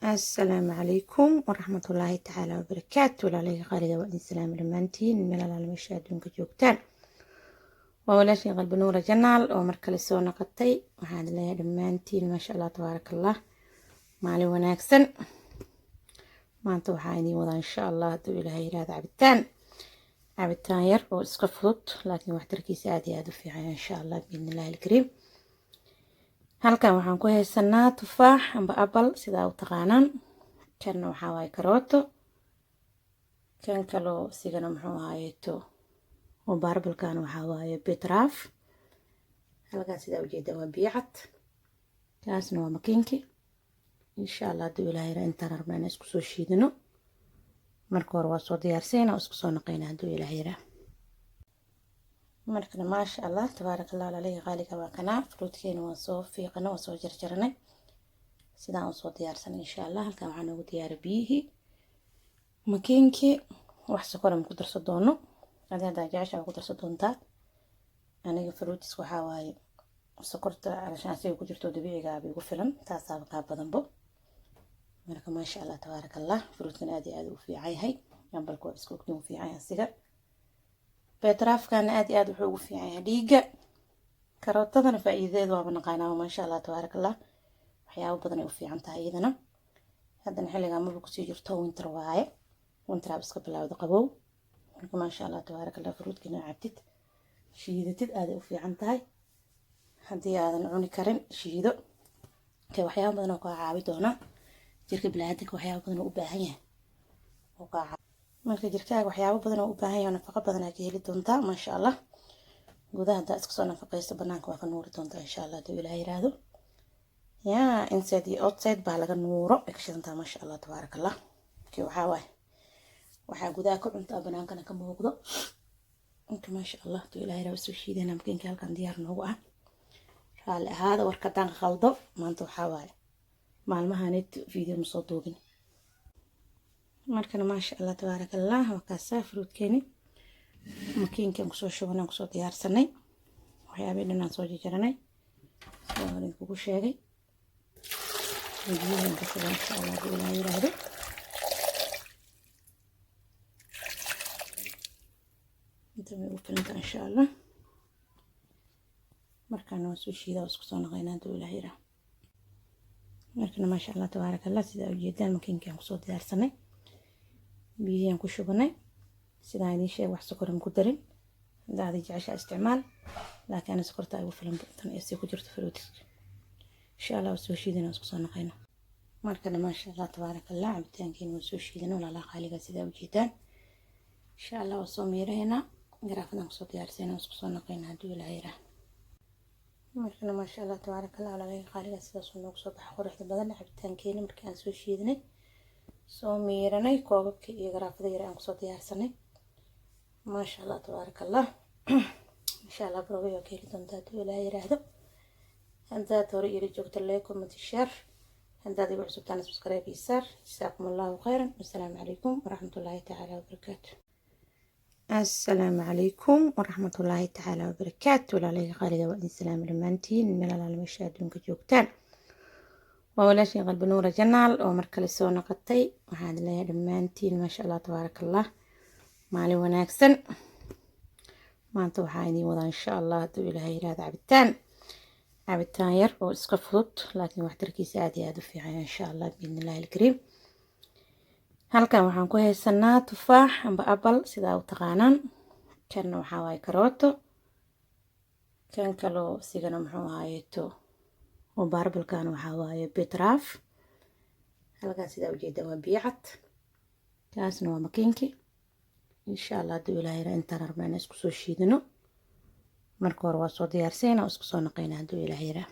السلام عليكم ورحمة الله تعالى وبركاته. وعليك خالد وإن سلام لمانتين من المشاهد دونك جوجتان وولاشي قلب نور جنال ومركل سو نقطي وحاد لها لمانتين ما شاء الله تبارك الله مالي وناكسن ما انتو حايني وضع إن شاء الله دو إلهي راد عبتان ير وإسقفلط لكن وحتركي سادي هادو في عين إن شاء الله بإذن الله الكريم. halkan waxaan ku haysanaa tufaax amba apple sidaa u taqaanaan. Kan waxaa waaye karooto, kan kaloo sigana muxuu ahaayeeto oo baarbalkan waxaa waaye beetraaf. halkan sidaa ujeeda waa biyacad, kaasna waa makiinki. insha allah hadduu ilaahay ra intaan rabnaa isku soo shiidino. marka hore waa soo diyaarsayna oo isku soo naqayna hadduu ilaahay ra. markana maasha allah tabaaraka allah alayhi qaaliga waa kanaa fruutkeena waa soo fiiqana waa soo jarjaranay sidaan soo diyaarsanay insha allah. halkan waxaan ugu diyaariyay biyihii, makiinkii, wax sokor aan ku darso doono hadda jacayl ku darso doontaa. aniga fruutis waxa waaye sokorta alashaan si ku jirto dabiiciga ah ugu filan taasaba ka badanbo. marka maasha allah tabaaraka allah fruutkan aad iyo aad u fiican yahay ambalku isku u fiican asiga. beetraafkan aad iyo aad wuxuu ugu fiican yahay dhiiga. karootadana faa'iidadeedu waa naqaanaa maasha allah tabaaraka allah waxyaabo badan ay u fiican tahay iyadana. haddana xilliga markuu ku sii jirto winter waaye, winter aad iska bilowdo qabow. marka maasha allah tabaaraka allah fruutkina cabtid shiidatid aad ay u fiican tahay. haddii aadan cuni karin shiido ka waxyaabo badan oo ka caawi doona jirka bini'aadamka waxyaabo badan oo u baahan yahay oo ka marka jirkaaga waxyaabo badan oo u baahan yahay nafaqo badan aad ka heli doontaa maasha allah. gudaha hadda iska soo nafaqaysto banaanka waa ka nuuri doontaa insha allah hadduu ilaahay yiraahdo. yaa inside iyo outside baa laga nuuro ay ka shidantaa maasha allah tabaaraka allah. kii waxaa waaye waxaa gudaha ka cuntaa banaankana ka muuqdo. inta maasha allah hadduu ilaahay yiraahdo soo shiidana makiinka halkan diyaar noogu ah. raalli ahaada warkadaan khaldo maanta waxaa waaye maalmahaanid video ma soo duubin. markana maasha allah tabaaraka allah wakaasaa fruutkeeni makiinkan kusoo shubanaan kusoo diyaarsanay waxyaabihii dhanaan soo jarjaranay soo horin kugu sheegay. biyahan ka shuban insha allah hadduu ilaahay yiraahdo. inta may u filanta insha allah. markaana waa soo shiidaa oo isku soo naqaynaa hadduu ilaahay yiraahdo. markana maasha allah tabaaraka allah sidaa ujeedaan makiinkan kusoo diyaarsanay biyahan ku shubanay sidaan idin sheeg wax sokor aan ku darin. haddaad jeceshaa isticmaal laakiin sokorta ay ugu filan tan ee ku jirto fruit insha allah soo shiidana isku soo naqayna. markana maasha allah tabaaraka allah cabitaankeena waa soo shiidana walaalaha qaaliga sidaa ujeedaan insha allah waa soo miirayna garaafadan kusoo diyaarsayna isku soo naqayna hadduu ilaahay yiraahdo. markana maasha allah tabaaraka allah walaalaha qaaliga sidaas uu noogu soo baxay quruxda badan cabitaankeena markii aan soo shiidnay soo miiranay koobabkii iyo garaafada yar aan kusoo diyaarsanay maasha allah tabaaraka allah. insha allah barooga waa ka heli doontaa hadduu ilaahay yiraahdo. haddaad hore ila joogta like comment share haddaad igu cusubtaan subscribe iyo saar. jazaakum allahu khayran. wassalaamu calaykum waraxmatullaahi tacaala wabarakaatu. السلام عليكم ورحمة الله تعالى وبركاته. وعليك خالد وإن سلام لمانتين من المشاهد دونك جوجتان وولاشي قلب نور جنال ومركل سو نقطي وحاد لها لمانتين ما شاء الله تبارك الله مالي وناكسن ما انتو حايني وضع إن شاء الله هدو إلهي راد عبتان ير وإسقفلط لكن وحتركي سادي هادو في عين إن شاء الله بإذن الله الكريم. halkan waxaan ku haysanaa tufaax amba apple sidaa u taqaanaan. kan waxaa waaye karooto, kan kaloo sigana muxuu ahaayeeto oo baarbalkan waxaa waaye beetraaf. halkan sidaa ujeeda waa biyacad, kaasna waa makiinki. insha allah hadduu ilaahay ra intaan rabnaa isku soo shiidino. marka hore waa soo diyaarsayna oo isku soo naqayna hadduu ilaahay ra.